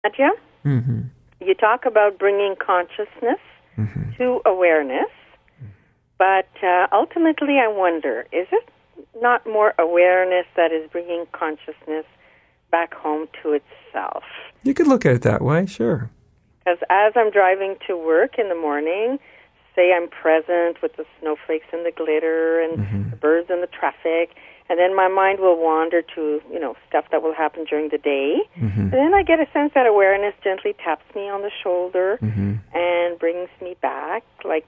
Adya, you talk about bringing consciousness to awareness, but ultimately I wonder, is it not more awareness that is bringing consciousness back home to itself? You could look at it that way, sure. Because as I'm driving to work in the morning, say I'm present with the snowflakes and the glitter and the birds and the traffic, and then my mind will wander to, stuff that will happen during the day. And then I get a sense that awareness gently taps me on the shoulder and brings me back, like,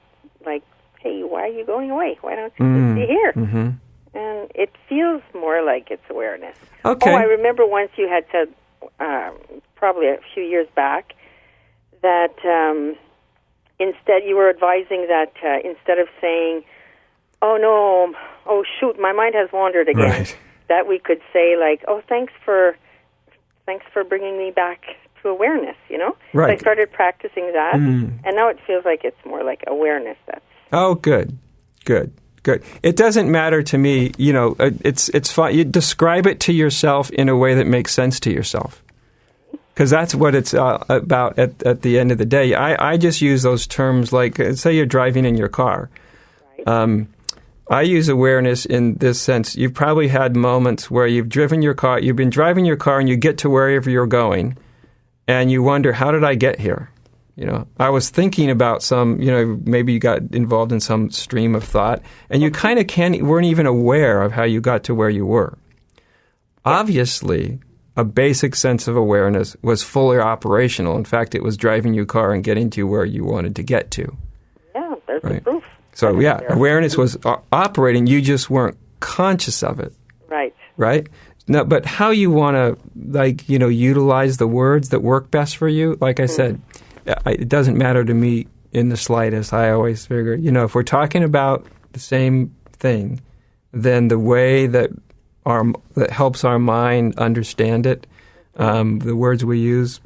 hey, why are you going away? Why don't you just be here? And it feels more like it's awareness. Okay. Oh, I remember once you had said, probably a few years back, that instead you were advising that instead of saying, oh no, oh shoot, my mind has wandered again, right, that we could say like, oh, thanks for bringing me back to awareness, Right. So I started practicing that, and now it feels like it's more like awareness. Oh, good. It doesn't matter to me, it's fine. You describe it to yourself in a way that makes sense to yourself. Because that's what it's about at the end of the day. I just use those terms like, say you're driving in your car. Right. I use awareness in this sense. You've probably had moments where you've been driving your car and you get to wherever you're going and you wonder, how did I get here? I was thinking about some, maybe you got involved in some stream of thought and you kind of weren't even aware of how you got to where you were. Obviously, a basic sense of awareness was fully operational. In fact, it was driving your car and getting to where you wanted to get to. Yeah, there's the right. proof. So, yeah, awareness was operating. You just weren't conscious of it. Right. Right? No, but how you want to, utilize the words that work best for you, like I said, it doesn't matter to me in the slightest. I always figure, if we're talking about the same thing, then the way that helps our mind understand it, the words we use,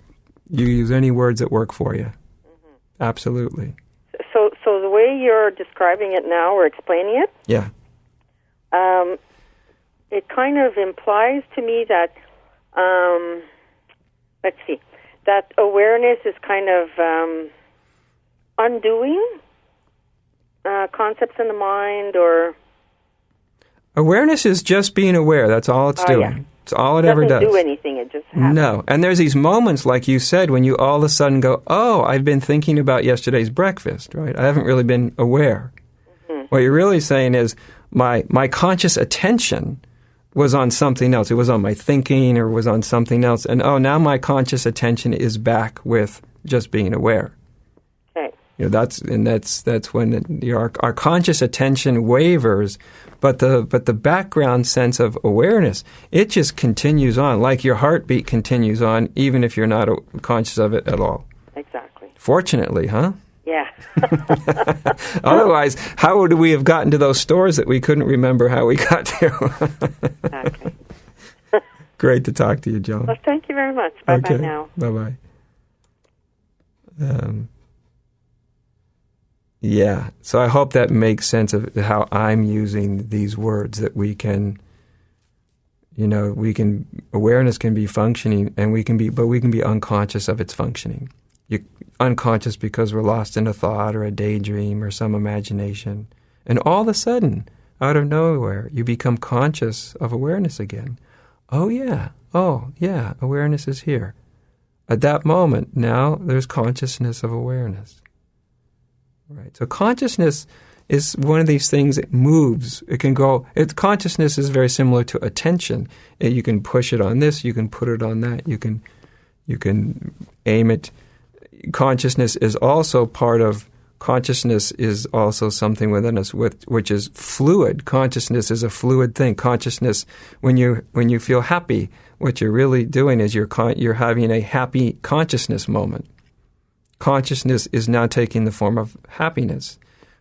you use any words that work for you. Absolutely. So the way you're describing it now or explaining it, yeah, it kind of implies to me that, that awareness is kind of undoing concepts in the mind, or... Awareness is just being aware. That's all it's doing. Yeah. It's all it ever does. It doesn't do anything. It just happens. No. And there's these moments, like you said, when you all of a sudden go, oh, I've been thinking about yesterday's breakfast, right? I haven't really been aware. What you're really saying is my conscious attention was on something else. It was on my thinking or was on something else. And, now my conscious attention is back with just being aware. Okay. That's when our conscious attention wavers, but the background sense of awareness, it just continues on, like your heartbeat continues on, even if you're not conscious of it at all. Exactly. Fortunately, huh? Yeah. Otherwise, how would we have gotten to those stores that we couldn't remember how we got to? Exactly. Great to talk to you, Joan. Well, thank you very much. Bye-bye now. Bye-bye. Yeah, so I hope that makes sense of how I'm using these words, that we can, awareness can be functioning, and we can be unconscious of its functioning. You're unconscious because we're lost in a thought or a daydream or some imagination. And all of a sudden, out of nowhere, you become conscious of awareness again. Oh yeah, awareness is here. At that moment, now there's consciousness of awareness. Right. So consciousness is one of these things that moves. It can go. Consciousness is very similar to attention. You can push it on this. You can put it on that. You can aim it. Consciousness is also something within us which is fluid. Consciousness is a fluid thing. Consciousness, when you feel happy, what you're really doing is you're having a happy consciousness moment. Consciousness is now taking the form of happiness.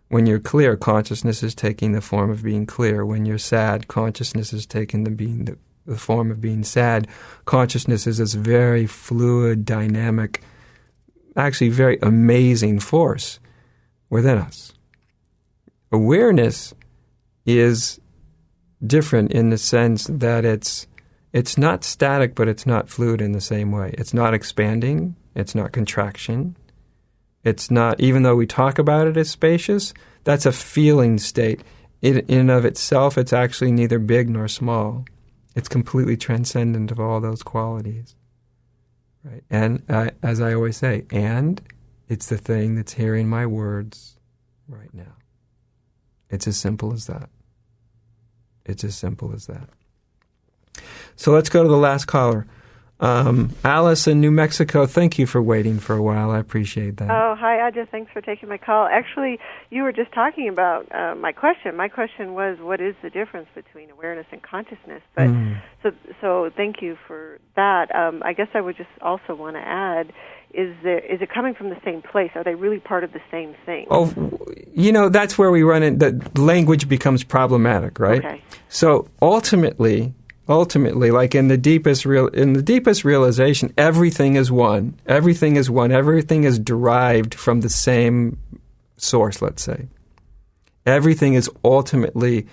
When you're clear, consciousness is taking the form of being clear. When you're sad, consciousness is taking the form of being sad. Consciousness is this very fluid, dynamic, actually very amazing force within us. Awareness is different in the sense that It's not static, but it's not fluid in the same way. It's not expanding. It's not contraction. It's not, even though we talk about it as spacious, that's a feeling state. In and of itself, it's actually neither big nor small. It's completely transcendent of all those qualities. Right? And as I always say, and it's the thing that's hearing my words right now. It's as simple as that. It's as simple as that. So let's go to the last caller. Alice in New Mexico, thank you for waiting for a while. I appreciate that. Oh, hi, Adya. Thanks for taking my call. Actually, you were just talking about my question. My question was, what is the difference between awareness and consciousness? But so thank you for that. I guess I would just also want to add, is it coming from the same place? Are they really part of the same thing? Oh, that's where we run in. The language becomes problematic, right? Okay. So ultimately, like in the deepest realization, everything is one. Everything is one. Everything is derived from the same source, let's say. Everything is ultimately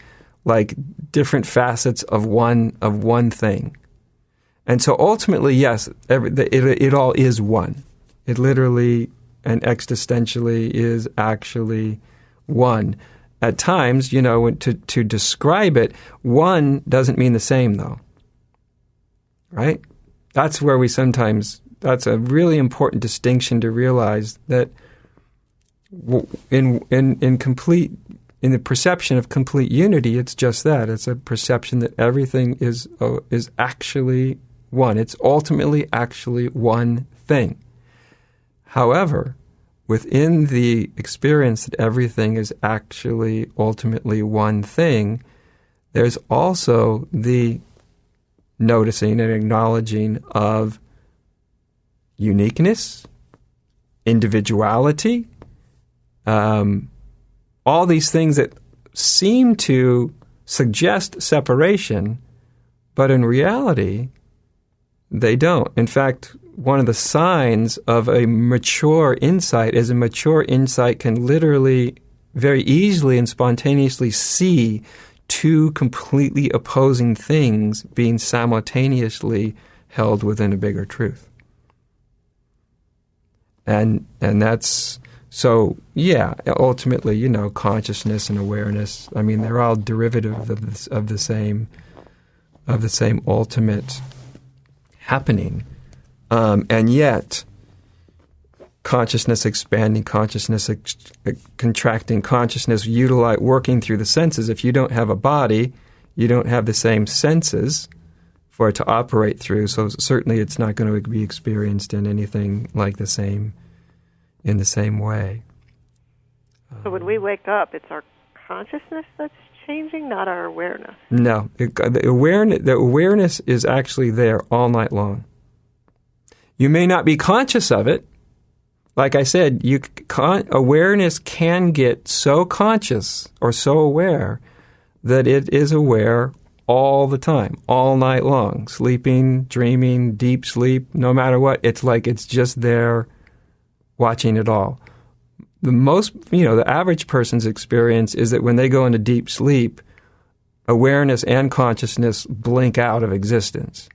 like different facets of one thing. And so ultimately, yes, it all is one. It literally and existentially is actually one. At times, to describe it, one doesn't mean the same, though. Right? That's where that's a really important distinction to realize, that in the perception of complete unity, it's just that. It's a perception that everything is actually one. It's ultimately actually one thing. However, within the experience that everything is actually ultimately one thing, there's also the noticing and acknowledging of uniqueness, individuality, all these things that seem to suggest separation, but in reality, they don't. In fact, one of the signs of a mature insight is a mature insight can literally, very easily and spontaneously see two completely opposing things being simultaneously held within a bigger truth. And that's, so yeah, ultimately, consciousness and awareness, I mean, they're all derivative of the same ultimate happening. And yet, consciousness expanding, consciousness contracting, consciousness working through the senses. If you don't have a body, you don't have the same senses for it to operate through. So certainly it's not going to be experienced in anything like in the same way. So when we wake up, it's our consciousness that's changing, not our awareness? No. The awareness is actually there all night long. You may not be conscious of it. Like I said, awareness can get so conscious or so aware that it is aware all the time, all night long, sleeping, dreaming, deep sleep, no matter what. It's like it's just there watching it all. The average person's experience is that when they go into deep sleep, awareness and consciousness blink out of existence.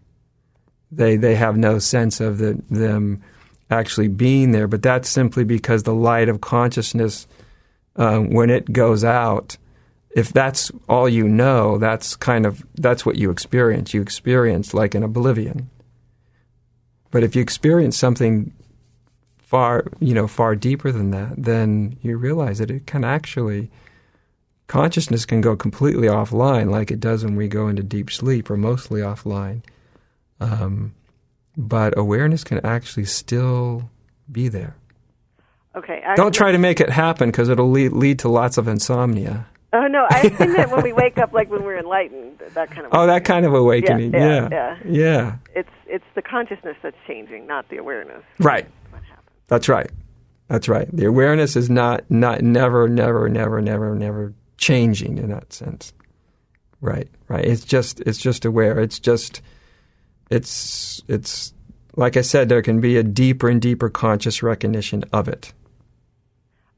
They have no sense of them actually being there, but that's simply because the light of consciousness, when it goes out, if that's all you know, that's what you experience. You experience like an oblivion. But if you experience something far deeper than that, then you realize that it can actually, consciousness can go completely offline, like it does when we go into deep sleep, or mostly offline. But awareness can actually still be there. Okay. Don't try to make it happen, because it'll lead to lots of insomnia. Oh, no, I think that when we wake up, like when we're enlightened, that kind of awakening. Oh, that kind of awakening, yeah. It's the consciousness that's changing, not the awareness. Right. What happens. That's right. The awareness is not never changing in that sense. Right. It's just aware. It's like I said, there can be a deeper and deeper conscious recognition of it.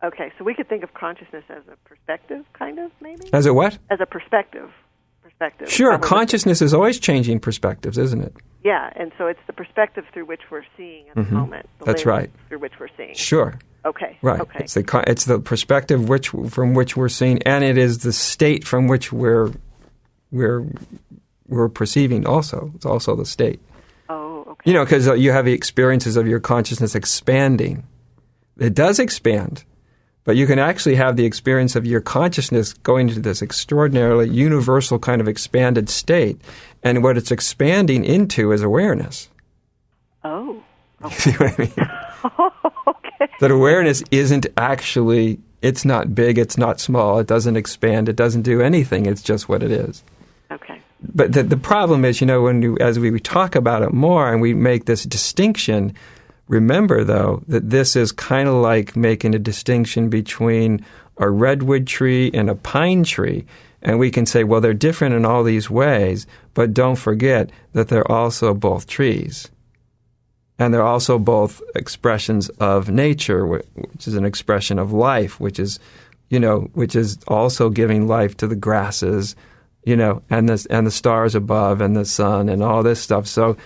Okay, so we could think of consciousness as a perspective, kind of, maybe? As a what? As a perspective. perspective. Sure, consciousness is always changing perspectives, isn't it? Yeah, and so it's the perspective through which we're seeing at the moment. That's right. Through which we're seeing. Sure. Okay. Right. Okay. It's the perspective from which we're seeing, and it is the state from which we're perceiving. Also, it's also the state. Oh, okay. Because you have the experiences of your consciousness expanding. It does expand, but you can actually have the experience of your consciousness going into this extraordinarily universal kind of expanded state, and what it's expanding into is awareness. Oh. Okay. See what I mean? Okay. That awareness isn't actually, it's not big, it's not small, it doesn't expand, it doesn't do anything, it's just what it is. Okay. But the problem is, as we talk about it more and we make this distinction, remember, though, that this is kind of like making a distinction between a redwood tree and a pine tree. And we can say, well, they're different in all these ways, but don't forget that they're also both trees. And they're also both expressions of nature, which is an expression of life, which is also giving life to the grasses, and the stars above and the sun and all this stuff. So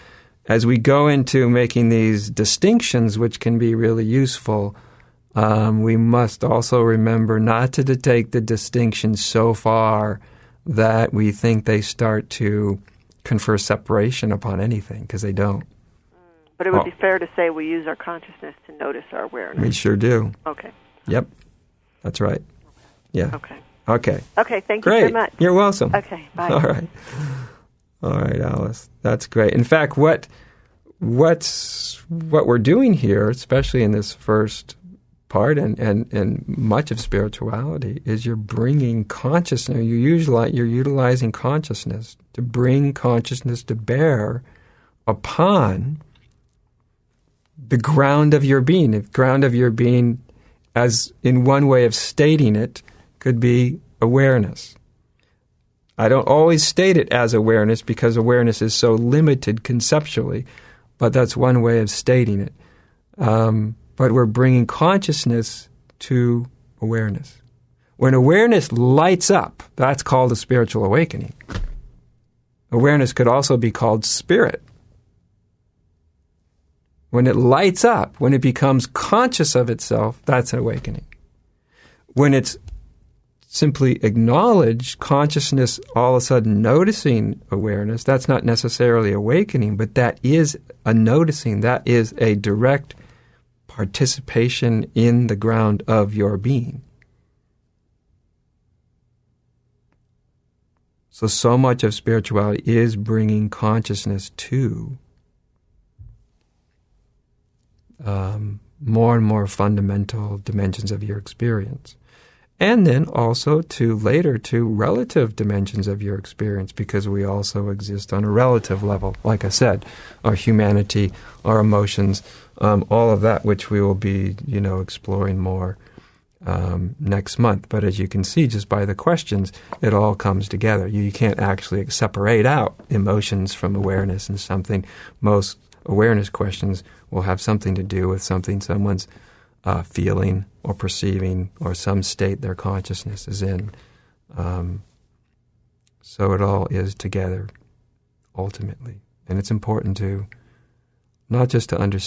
as we go into making these distinctions, which can be really useful, we must also remember not to take the distinctions so far that we think they start to confer separation upon anything, because they don't. But it would be fair to say we use our consciousness to notice our awareness. We sure do. Okay. Yep. That's right. Yeah. Okay. Okay. Okay, thank you great. very much. You're welcome. Okay, bye. All right, Alice. That's great. In fact, what we're doing here, especially in this first part and much of spirituality, is you're bringing consciousness, you're utilizing consciousness to bring consciousness to bear upon the ground of your being. The ground of your being, as in one way of stating it, could be awareness. I don't always state it as awareness because awareness is so limited conceptually, but that's one way of stating it. But we're bringing consciousness to awareness. When awareness lights up, that's called a spiritual awakening. Awareness could also be called spirit. When it lights up, when it becomes conscious of itself, that's an awakening. When it's simply acknowledged, consciousness all of a sudden noticing awareness, that's not necessarily awakening, but that is a noticing, that is a direct participation in the ground of your being. So much of spirituality is bringing consciousness to more and more fundamental dimensions of your experience. And then also to relative dimensions of your experience, because we also exist on a relative level. Like I said, our humanity, our emotions, all of that, which we will be, exploring more next month. But as you can see, just by the questions, it all comes together. You can't actually separate out emotions from awareness and something. Most awareness questions will have something to do with something someone's feeling or perceiving or some state their consciousness is in. So it all is together, ultimately. And it's important to not just to understand